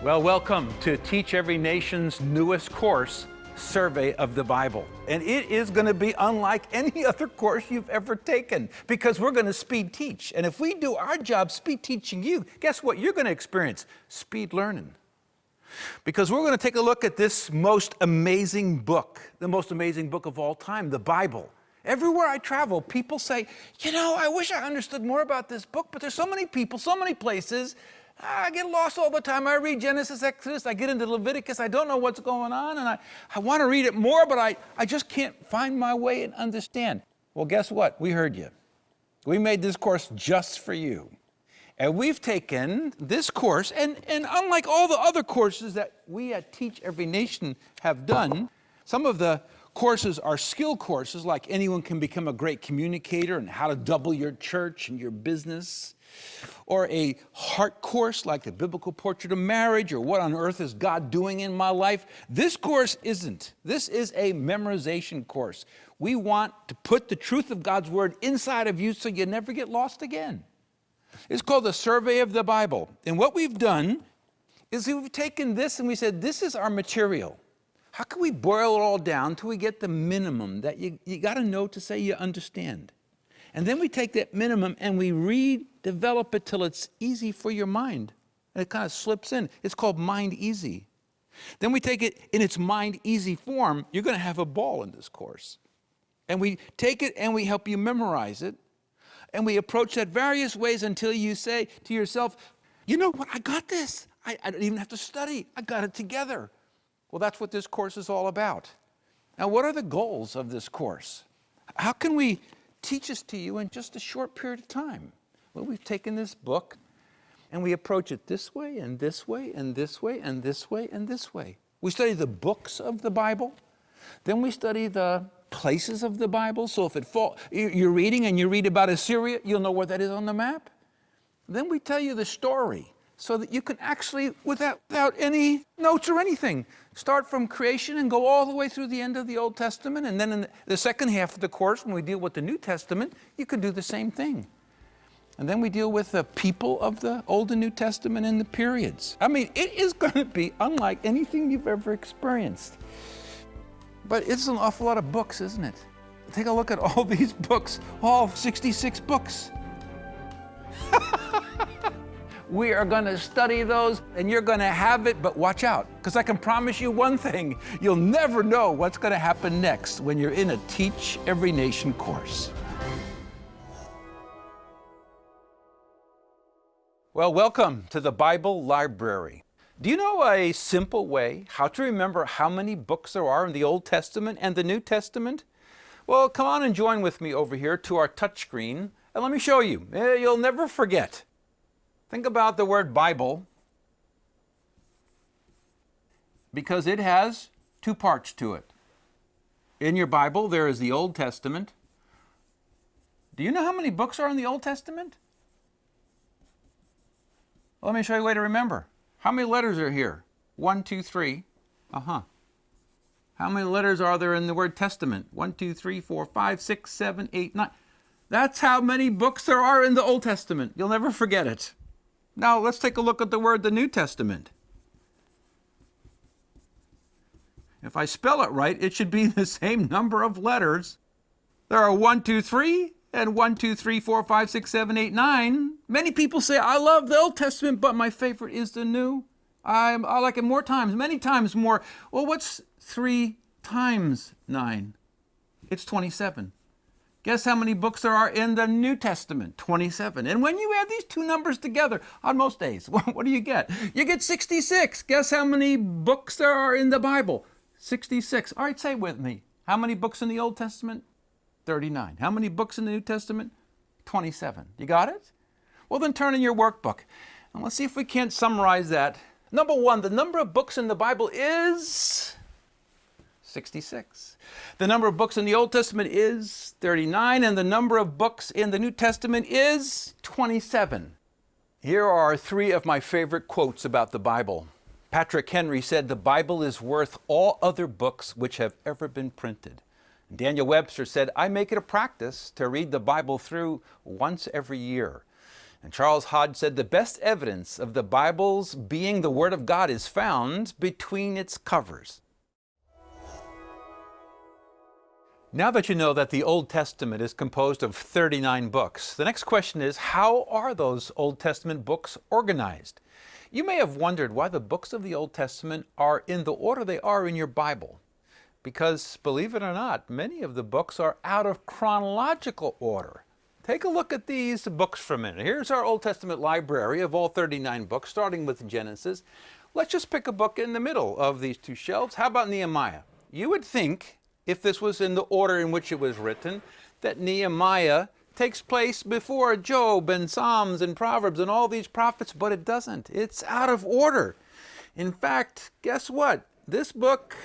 Well, welcome to Teach Every Nation's newest course, Survey of the Bible. And it is going to be unlike any other course you've ever taken because we're going to speed teach. And if we do our job speed teaching you, guess what? You're going to experience speed learning. Because we're going to take a look at this most amazing book, the most amazing book of all time, the Bible. Everywhere I travel, people say, I wish I understood more about this book, but there's so many people, so many places. I get lost all the time. I read Genesis, Exodus, I get into Leviticus, I don't know what's going on, and I want to read it more, but I just can't find my way and understand. Well, guess what? We heard you. We made this course just for you. And we've taken this course, and unlike all the other courses that we at Teach Every Nation have done, some of the courses are skill courses, like anyone can become a great communicator and how to double your church and your business. Or a heart course like the Biblical Portrait of Marriage or What on Earth is God Doing in My Life. This course isn't. This is a memorization course. We want to put the truth of God's Word inside of you so you never get lost again. It's called the Survey of the Bible. And what we've done is we've taken this and we said, this is our material. How can we boil it all down until we get the minimum that you got to know to say you understand? And then we take that minimum and we develop it till it's easy for your mind. And it kind of slips in. It's called Mind Easy. Then we take it in its Mind Easy form. You're going to have a ball in this course. And we take it and we help you memorize it. And we approach that various ways until you say to yourself, you know what, I got this. I don't even have to study. I got it together. Well, that's what this course is all about. Now, what are the goals of this course? How can we teach this to you in just a short period of time? Well, we've taken this book and we approach it this way and this way and this way and this way and this way. We study the books of the Bible. Then we study the places of the Bible. So if you're reading and you read about Assyria, you'll know where that is on the map. Then we tell you the story so that you can actually, without any notes or anything, start from creation and go all the way through the end of the Old Testament. And then in the second half of the course, when we deal with the New Testament, you can do the same thing. And then we deal with the people of the Old and New Testament and the periods. I mean, it is going to be unlike anything you've ever experienced. But it's an awful lot of books, isn't it? Take a look at all these books, all 66 books. We are going to study those, and you're going to have it, but watch out, because I can promise you one thing. You'll never know what's going to happen next when you're in a Teach Every Nation course. Well, welcome to the Bible Library. Do you know a simple way how to remember how many books there are in the Old Testament and the New Testament? Well, come on and join with me over here to our touchscreen, and let me show you. You'll never forget. Think about the word Bible, because it has two parts to it. In your Bible, there is the Old Testament. Do you know how many books are in the Old Testament? Well, let me show you a way to remember. How many letters are here? 1, 2, 3. How many letters are there in the word Testament? 1, 2, 3, 4, 5, 6, 7, 8, 9. That's how many books there are in the Old Testament. You'll never forget it. Now, let's take a look at the word the New Testament. If I spell it right, it should be the same number of letters. There are 1, 2, 3, and 1, 2, 3, 4, 5, 6, 7, 8, 9. Many people say, I love the Old Testament, but my favorite is the New. I like it more times, many times more. Well, what's 3 times 9? It's 27. Guess how many books there are in the New Testament? 27. And when you add these two numbers together, on most days, what do you get? You get 66. Guess how many books there are in the Bible? 66. All right, say it with me. How many books in the Old Testament? 39. How many books in the New Testament? 27. You got it? Well, then turn in your workbook. And let's see if we can't summarize that. Number 1, the number of books in the Bible is 66. The number of books in the Old Testament is 39, and the number of books in the New Testament is 27. Here are 3 of my favorite quotes about the Bible. Patrick Henry said, "The Bible is worth all other books which have ever been printed." Daniel Webster said, "I make it a practice to read the Bible through once every year." And Charles Hodge said the best evidence of the Bible's being the Word of God is found between its covers. Now that you know that the Old Testament is composed of 39 books, the next question is, how are those Old Testament books organized? You may have wondered why the books of the Old Testament are in the order they are in your Bible. Because, believe it or not, many of the books are out of chronological order. Take a look at these books for a minute. Here's our Old Testament library of all 39 books, starting with Genesis. Let's just pick a book in the middle of these two shelves. How about Nehemiah? You would think, if this was in the order in which it was written, that Nehemiah takes place before Job and Psalms and Proverbs and all these prophets, but it doesn't. It's out of order. In fact, guess what? This book,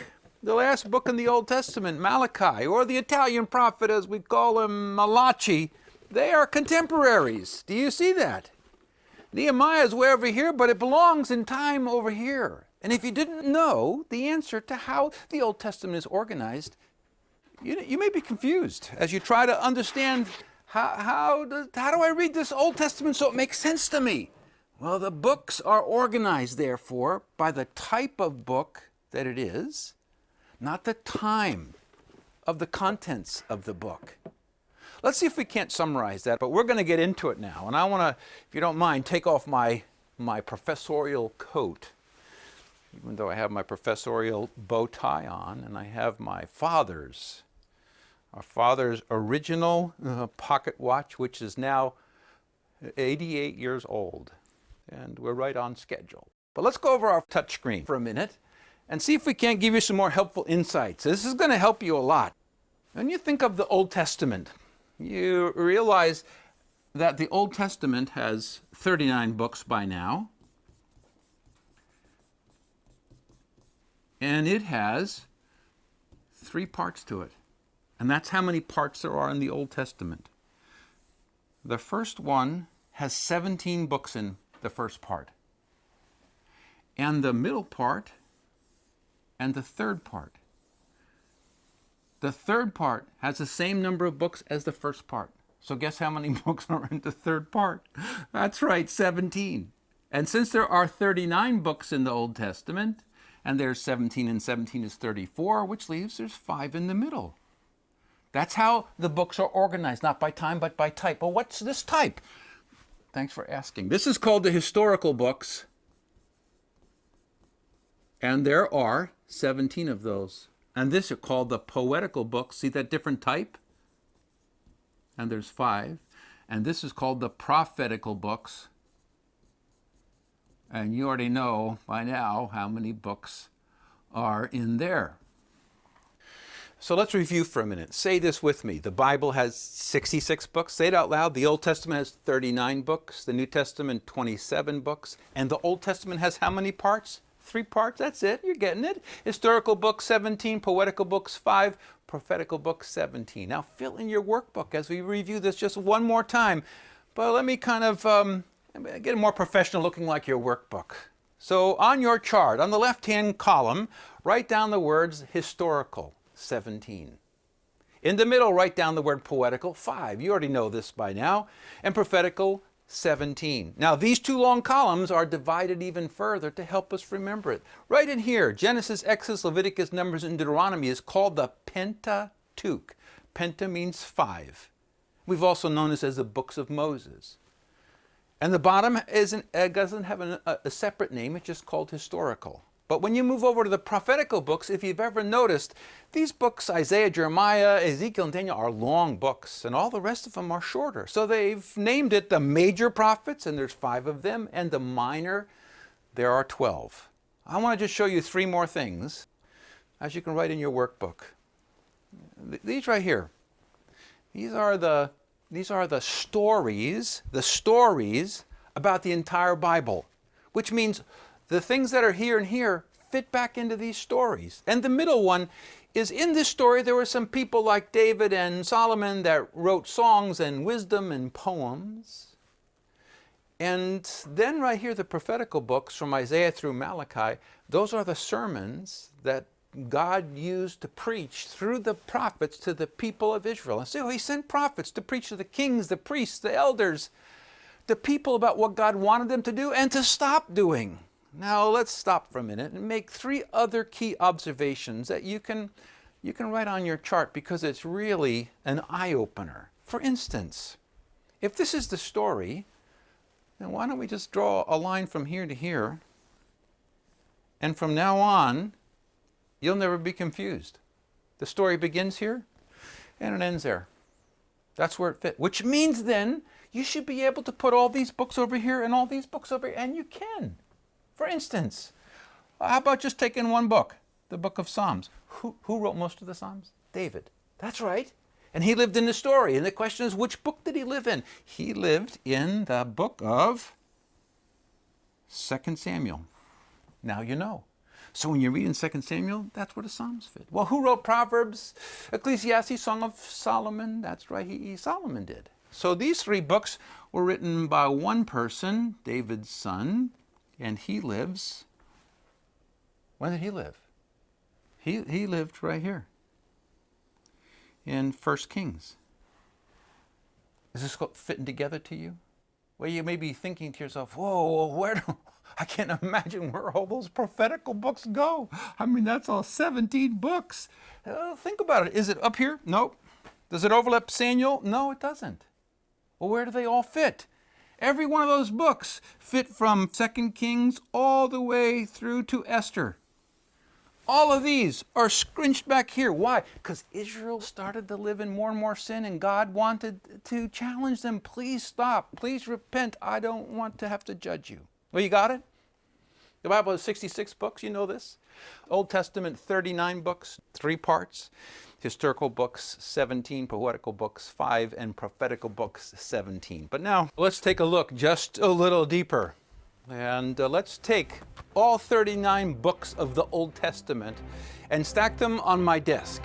the last book in the Old Testament, Malachi, or the Italian prophet as we call him, Malachi, they are contemporaries. Do you see that? Nehemiah is way over here, but it belongs in time over here. And if you didn't know the answer to how the Old Testament is organized, you may be confused as you try to understand how do I read this Old Testament so it makes sense to me? Well, the books are organized, therefore, by the type of book that it is, not the time of the contents of the book. Let's see if we can't summarize that, but we're going to get into it now. And I want to, if you don't mind, take off my professorial coat, even though I have my professorial bow tie on, and I have our father's original pocket watch, which is now 88 years old. And we're right on schedule. But let's go over our touchscreen for a minute and see if we can't give you some more helpful insights. This is going to help you a lot. When you think of the Old Testament, you realize that the Old Testament has 39 books by now. And it has 3 parts to it. And that's how many parts there are in the Old Testament. The first one has 17 books in the first part. And the middle part and the third part. The third part has the same number of books as the first part. So guess how many books are in the third part? That's right, 17. And since there are 39 books in the Old Testament, and there's 17 and 17 is 34, which leaves there's 5 in the middle. That's how the books are organized, not by time, but by type. Well, what's this type? Thanks for asking. This is called the historical books, and there are 17 of those. And this is called the poetical books. See that different type? And there's 5. And this is called the prophetical books. And you already know by now how many books are in there. So let's review for a minute. Say this with me. The Bible has 66 books. Say it out loud. The Old Testament has 39 books. The New Testament, 27 books. And the Old Testament has how many parts? 3 parts. That's it. You're getting it. Historical books, 17. Poetical books, 5. Prophetical books, 17. Now fill in your workbook as we review this just one more time. But let me kind of get it more professional looking like your workbook. So on your chart, on the left-hand column, write down the words historical. 17. In the middle, write down the word poetical, 5. You already know this by now. And prophetical, 17. Now, these 2 long columns are divided even further to help us remember it. Right in here, Genesis, Exodus, Leviticus, Numbers, and Deuteronomy is called the Pentateuch. Penta means 5. We've also known this as the books of Moses. And the bottom doesn't have a separate name. It's just called historical. But when you move over to the prophetical books, if you've ever noticed, these books, Isaiah, Jeremiah, Ezekiel, and Daniel, are long books, and all the rest of them are shorter. So they've named it the major prophets, and there's 5 of them, and the minor, there are 12. I want to just show you 3 more things, as you can write in your workbook. These right here, these are the stories about the entire Bible, which means the things that are here and here fit back into these stories. And the middle one is, in this story, there were some people like David and Solomon that wrote songs and wisdom and poems. And then right here, the prophetical books from Isaiah through Malachi, those are the sermons that God used to preach through the prophets to the people of Israel. And so he sent prophets to preach to the kings, the priests, the elders, the people about what God wanted them to do and to stop doing. Now let's stop for a minute and make 3 other key observations that you can write on your chart because it's really an eye-opener. For instance, if this is the story, then why don't we just draw a line from here to here, and from now on, you'll never be confused. The story begins here and it ends there. That's where it fits. Which means then you should be able to put all these books over here and all these books over here, and you can. For instance, how about just taking one book, the book of Psalms? Who wrote most of the Psalms? David. That's right. And he lived in the story. And the question is, which book did he live in? He lived in the book of 2 Samuel. Now you know. So when you're reading 2 Samuel, that's where the Psalms fit. Well, who wrote Proverbs, Ecclesiastes, Song of Solomon? That's right, Solomon did. So these 3 books were written by one person, David's son, and he lives. When did he live? He lived right here in 1 Kings. Is this fitting together to you? Well, you may be thinking to yourself, whoa, I can't imagine where all those prophetical books go. I mean, that's all 17 books. Think about it. Is it up here? Nope. Does it overlap Samuel? No, it doesn't. Well, where do they all fit? Every one of those books fit from 2 Kings all the way through to Esther. All of these are scrunched back here. Why? Because Israel started to live in more and more sin, and God wanted to challenge them. Please stop. Please repent. I don't want to have to judge you. Well, you got it? The Bible has 66 books. You know this. Old Testament, 39 books, 3 parts. Historical books, 17. Poetical books, 5. And prophetical books, 17. But now, let's take a look just a little deeper. And let's take all 39 books of the Old Testament and stack them on my desk.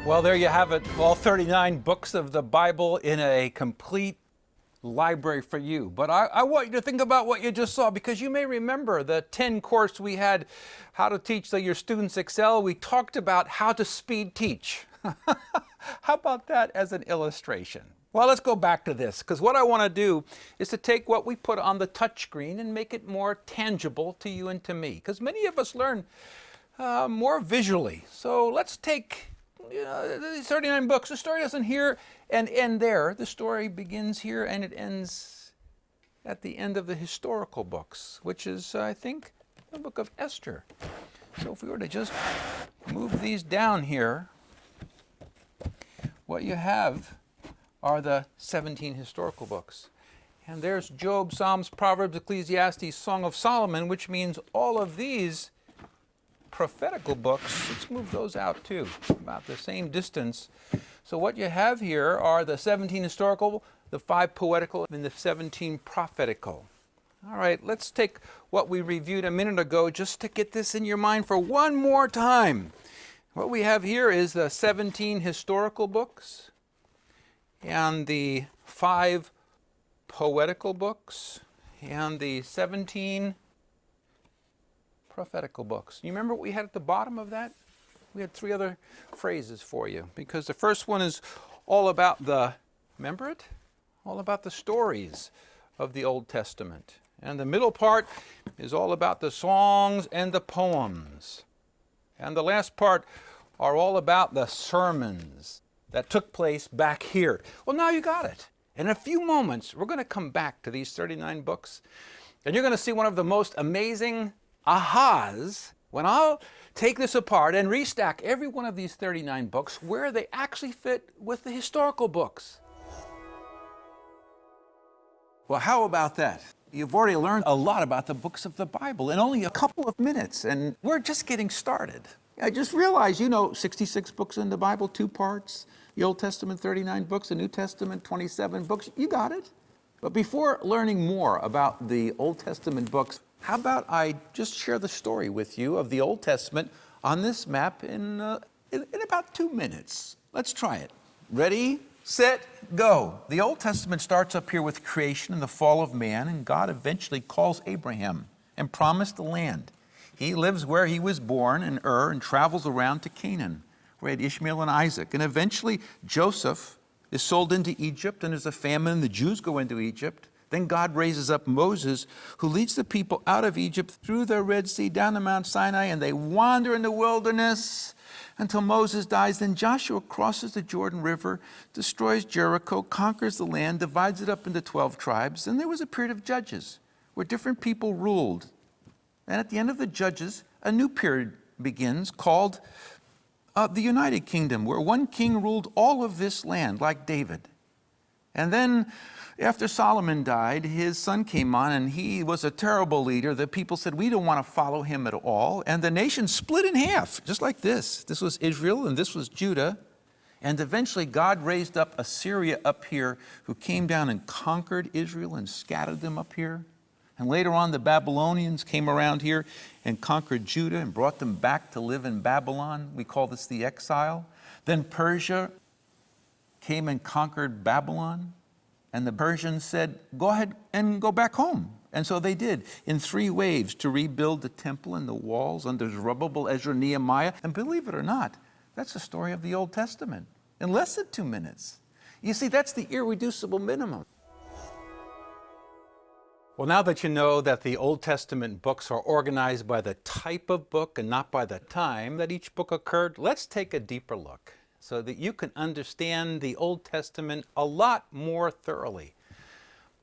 Well, there you have it, all 39 books of the Bible in a complete library for you. But I want you to think about what you just saw, because you may remember the 10 course we had, How to Teach So Your Students Excel. We talked about how to speed teach. How about that as an illustration? Well, let's go back to this, because what I want to do is to take what we put on the touch screen and make it more tangible to you and to me, because many of us learn more visually. So let's take these 39 books. The story doesn't here and end there. The story begins here and it ends at the end of the historical books, which is, I think, the book of Esther. So if we were to just move these down here, what you have are the 17 historical books. And there's Job, Psalms, Proverbs, Ecclesiastes, Song of Solomon, which means all of these prophetical books, let's move those out too, about the same distance. So what you have here are the 17 historical, the 5 poetical, and the 17 prophetical. All right, let's take what we reviewed a minute ago just to get this in your mind for one more time. What we have here is the 17 historical books and the 5 poetical books and the 17 prophetical books. You remember what we had at the bottom of that? We had 3 other phrases for you, because the first one is all about remember it? All about the stories of the Old Testament. And the middle part is all about the songs and the poems. And the last part are all about the sermons that took place back here. Well, now you got it. In a few moments, we're going to come back to these 39 books, and you're going to see one of the most amazing ahas when I'll take this apart and restack every one of these 39 books where they actually fit with the historical books. Well, how about that? You've already learned a lot about the books of the Bible in only a couple of minutes, and we're just getting started. I just realized, 66 books in the Bible, 2 parts. The Old Testament, 39 books. The New Testament, 27 books. You got it. But before learning more about the Old Testament books, how about I just share the story with you of the Old Testament on this map in about 2 minutes. Let's try it. Ready, set, go. The Old Testament starts up here with creation and the fall of man, and God eventually calls Abraham and promised the land. He lives where he was born in Ur and travels around to Canaan, where he had Ishmael and Isaac. And eventually Joseph is sold into Egypt, and there's a famine, and the Jews go into Egypt. Then God raises up Moses, who leads the people out of Egypt through the Red Sea, down to Mount Sinai, and they wander in the wilderness until Moses dies. Then Joshua crosses the Jordan River, destroys Jericho, conquers the land, divides it up into 12 tribes. And there was a period of judges where different people ruled. And at the end of the judges, a new period begins called the United Kingdom, where one king ruled all of this land, like David. And then after Solomon died, his son came on, and he was a terrible leader. The people said, we don't want to follow him at all. And the nation split in half, just like this. This was Israel, and this was Judah. And eventually God raised up Assyria up here, who came down and conquered Israel and scattered them up here. And later on, the Babylonians came around here and conquered Judah and brought them back to live in Babylon. We call this the exile. Then Persia came and conquered Babylon. And the Persians said, go ahead and go back home. And so they did, in 3 waves, to rebuild the temple and the walls under Zerubbabel, Ezra, Nehemiah. And believe it or not, that's the story of the Old Testament in less than 2 minutes. You see, that's the irreducible minimum. Well, now that you know that the Old Testament books are organized by the type of book and not by the time that each book occurred, let's take a deeper look so that you can understand the Old Testament a lot more thoroughly.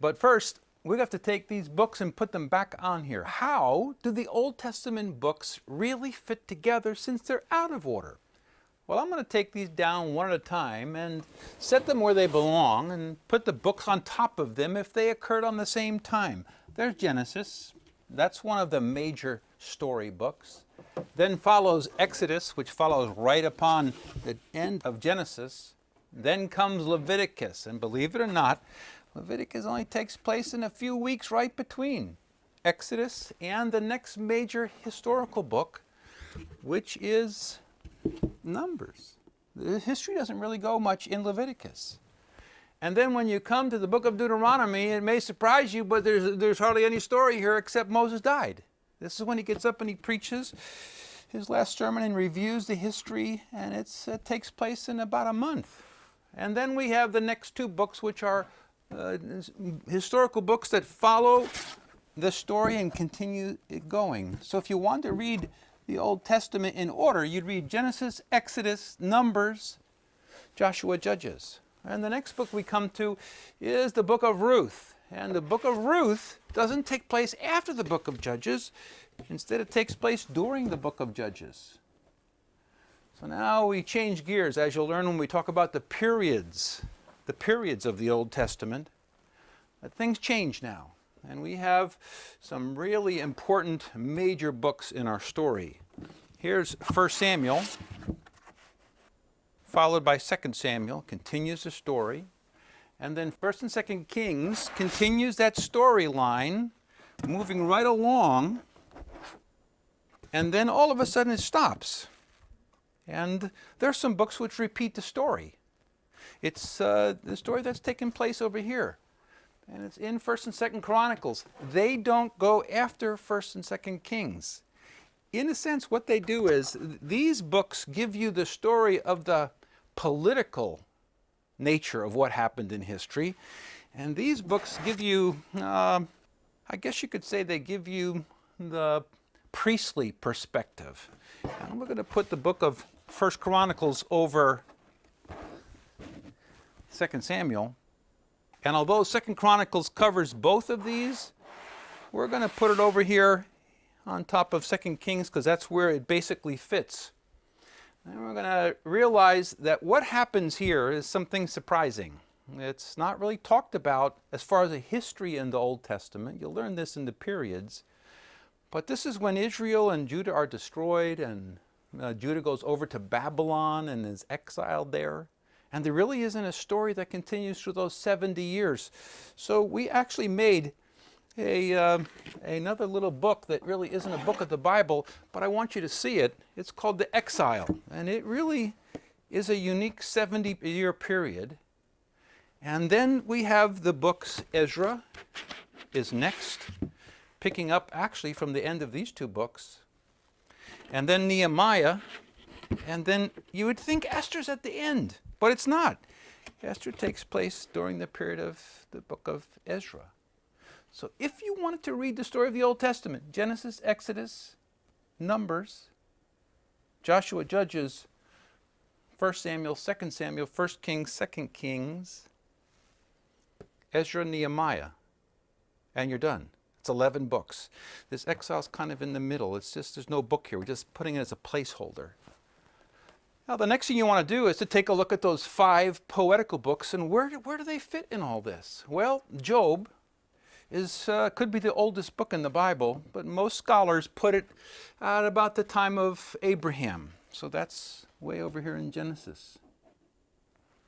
But first, we have to take these books and put them back on here. How do the Old Testament books really fit together since they're out of order? Well, I'm going to take these down one at a time and set them where they belong and put the books on top of them if they occurred on the same time. There's Genesis. That's one of the major story books. Then follows Exodus, which follows right upon the end of Genesis. Then comes Leviticus, and believe it or not, Leviticus only takes place in a few weeks right between Exodus and the next major historical book, which is Numbers. The history doesn't really go much in Leviticus. And then when you come to the book of Deuteronomy, it may surprise you, but there's hardly any story here except Moses died. This is when he gets up and he preaches his last sermon and reviews the history, and it takes place in about a month. And then we have the next 2 books, which are historical books that follow the story and continue it going. So if you want to read the Old Testament in order, you'd read Genesis, Exodus, Numbers, Joshua, Judges. And the next book we come to is the book of Ruth. And the book of Ruth doesn't take place after the book of Judges. Instead, it takes place during the book of Judges. So now we change gears, as you'll learn when we talk about the periods of the Old Testament. But things change now. And we have some really important major books in our story. Here's 1 Samuel, followed by 2 Samuel, continues the story. And then 1 and 2 Kings continues that storyline, moving right along. And then all of a sudden it stops. And there's some books which repeat the story. It's the story that's taking place over here. And it's in 1st and 2nd Chronicles. They don't go after 1st and 2nd Kings. In a sense, what they do is these books give you the story of the political nature of what happened in history. And these books give you, I guess you could say they give you the priestly perspective. And we're going to put the book of 1st Chronicles over 2nd Samuel. And although 2nd Chronicles covers both of these, we're going to put it over here on top of 2 Kings because that's where it basically fits. And we're going to realize that what happens here is something surprising. It's not really talked about as far as a history in the Old Testament. You'll learn this in the periods. But this is when Israel and Judah are destroyed, and Judah goes over to Babylon and is exiled there. And there really isn't a story that continues through those 70 years. So we actually made another little book that really isn't a book of the Bible, but I want you to see it. It's called The Exile. And it really is a unique 70-year period. And then we have the books. Ezra is next, picking up actually from the end of these two books. And then Nehemiah. And then you would think Esther's at the end, but it's not. Esther takes place during the period of the book of Ezra. So if you wanted to read the story of the Old Testament, Genesis, Exodus, Numbers, Joshua, Judges, 1 Samuel, 2 Samuel, 1 Kings, 2 Kings, Ezra, Nehemiah, and you're done. It's 11 books. This exile's kind of in the middle. It's just, there's no book here. We're just putting it as a placeholder. Now, the next thing you want to do is to take a look at those 5 poetical books, and where do they fit in all this? Well, Job could be the oldest book in the Bible, but most scholars put it at about the time of Abraham. So that's way over here in Genesis.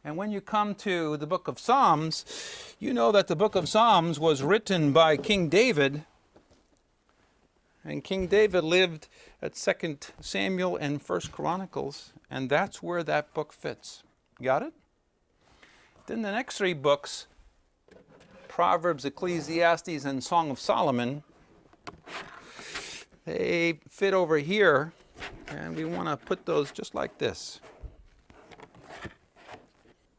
And when you come to the book of Psalms, you know that the book of Psalms was written by King David. And King David lived at 2 Samuel and 1 Chronicles, and that's where that book fits. Got it? Then the next 3 books, Proverbs, Ecclesiastes, and Song of Solomon, they fit over here, and we want to put those just like this,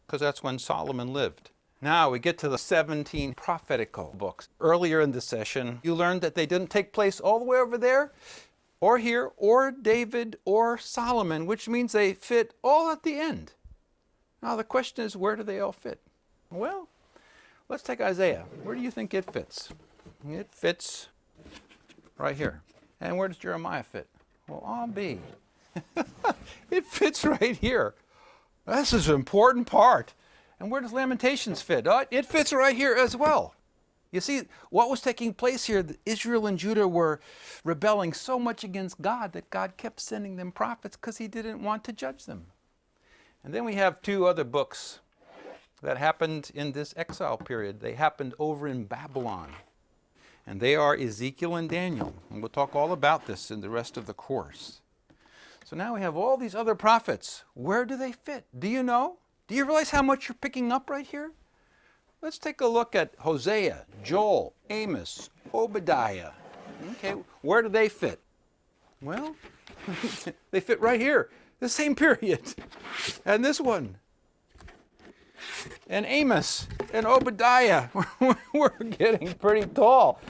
because that's when Solomon lived. Now we get to the 17 prophetical books. Earlier in the session, you learned that they didn't take place all the way over there, or here, or David, or Solomon, which means they fit all at the end. Now the question is, where do they all fit? Well, let's take Isaiah. Where do you think it fits? It fits right here. And where does Jeremiah fit? Well, I'll be. It fits right here. This is an important part. And where does Lamentations fit? It fits right here as well. You see, what was taking place here, Israel and Judah were rebelling so much against God that God kept sending them prophets because he didn't want to judge them. And then we have 2 other books that happened in this exile period. They happened over in Babylon. And they are Ezekiel and Daniel. And we'll talk all about this in the rest of the course. So now we have all these other prophets. Where do they fit? Do you know? Do you realize how much you're picking up right here? Let's take a look at Hosea, Joel, Amos, Obadiah. Okay, where do they fit? Well, they fit right here, the same period. And this one. And Amos and Obadiah. We're getting pretty tall.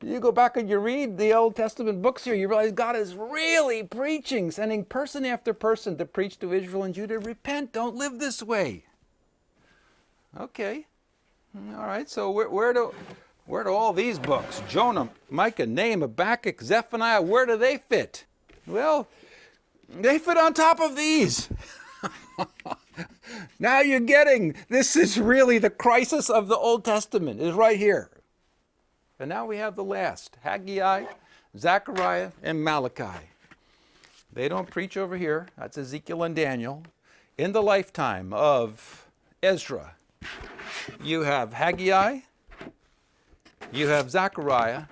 You go back and you read the Old Testament books here, you realize God is really preaching, sending person after person to preach to Israel and Judah, repent, don't live this way. Okay. All right, so where do all these books, Jonah, Micah, Nahum, Habakkuk, Zephaniah, where do they fit? Well, they fit on top of these. Now you're getting, this is really the crisis of the Old Testament, is right here. And now we have the last, Haggai, Zechariah, and Malachi. They don't preach over here. That's Ezekiel and Daniel. In the lifetime of Ezra, you have Haggai, you have Zechariah,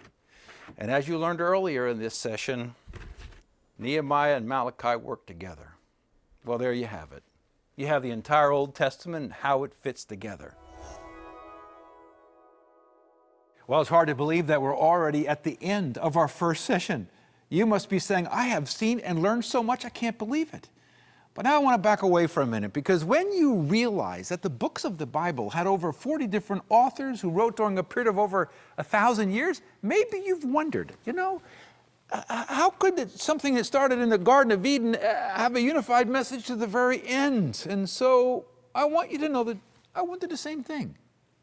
and as you learned earlier in this session, Nehemiah and Malachi work together. Well, there you have it. You have the entire Old Testament and how it fits together. Well, it's hard to believe that we're already at the end of our first session. You must be saying, I have seen and learned so much, I can't believe it. But now I want to back away for a minute, because when you realize that the books of the Bible had over 40 different authors who wrote during a period of over 1,000 years, maybe you've wondered, how could something that started in the Garden of Eden have a unified message to the very end? And so I want you to know that I wanted the same thing.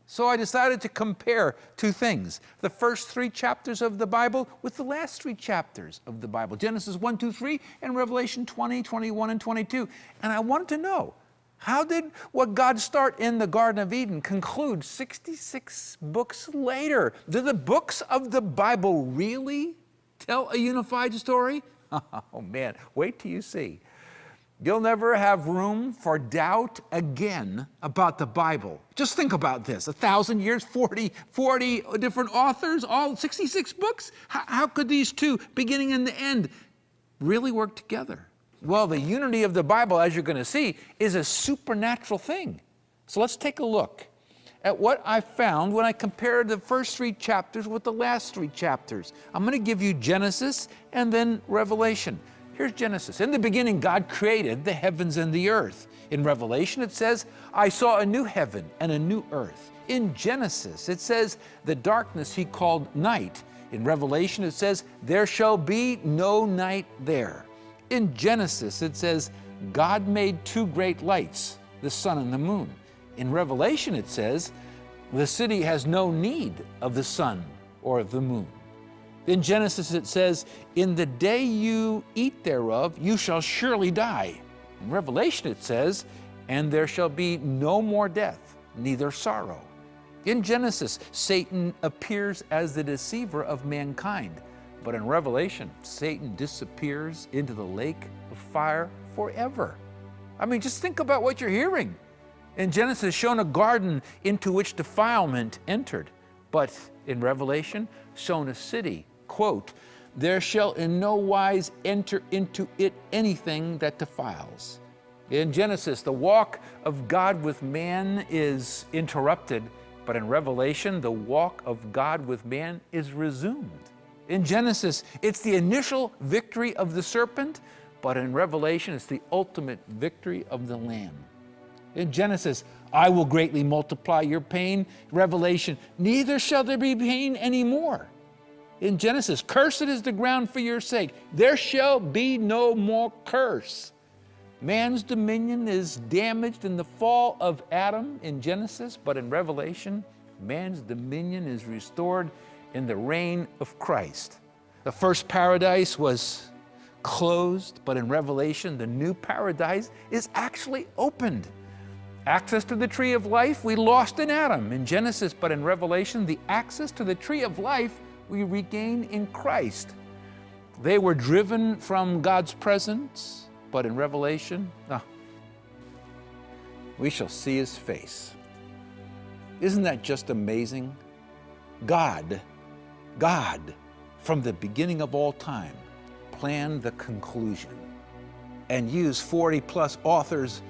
So I decided to compare 2 things. The first 3 chapters of the Bible with the last 3 chapters of the Bible. Genesis 1, 2, 3, and Revelation 20, 21, and 22. And I wanted to know, how did what God start in the Garden of Eden conclude 66 books later? Do the books of the Bible really tell a unified story? Oh man, wait till you see. You'll never have room for doubt again about the Bible. Just think about this. 1,000 years, 40 different authors, all 66 books. How could these 2, beginning and the end, really work together? Well, the unity of the Bible, as you're going to see, is a supernatural thing. So let's take a look at what I found when I compared the first 3 chapters with the last 3 chapters. I'm going to give you Genesis and then Revelation. Here's Genesis. In the beginning, God created the heavens and the earth. In Revelation, it says, I saw a new heaven and a new earth. In Genesis, it says, the darkness he called night. In Revelation, it says, there shall be no night there. In Genesis, it says, God made 2 great lights, the sun and the moon. In Revelation, it says, the city has no need of the sun or the moon. In Genesis, it says, in the day you eat thereof, you shall surely die. In Revelation, it says, and there shall be no more death, neither sorrow. In Genesis, Satan appears as the deceiver of mankind. But in Revelation, Satan disappears into the lake of fire forever. I mean, just think about what you're hearing. In Genesis, shown a garden into which defilement entered. But in Revelation, shown a city, quote, there shall in no wise enter into it anything that defiles. In Genesis, the walk of God with man is interrupted, but in Revelation, the walk of God with man is resumed. In Genesis, it's the initial victory of the serpent, but in Revelation, it's the ultimate victory of the Lamb. In Genesis, I will greatly multiply your pain. Revelation, neither shall there be pain anymore. In Genesis, cursed is the ground for your sake. There shall be no more curse. Man's dominion is damaged in the fall of Adam in Genesis, but in Revelation, man's dominion is restored in the reign of Christ. The first paradise was closed, but in Revelation, the new paradise is actually opened. Access to the tree of life we lost in Adam in Genesis, but in Revelation, the access to the tree of life we regain in Christ. They were driven from God's presence, but in Revelation, we shall see his face. Isn't that just amazing? God, from the beginning of all time, planned the conclusion and used 40+ authors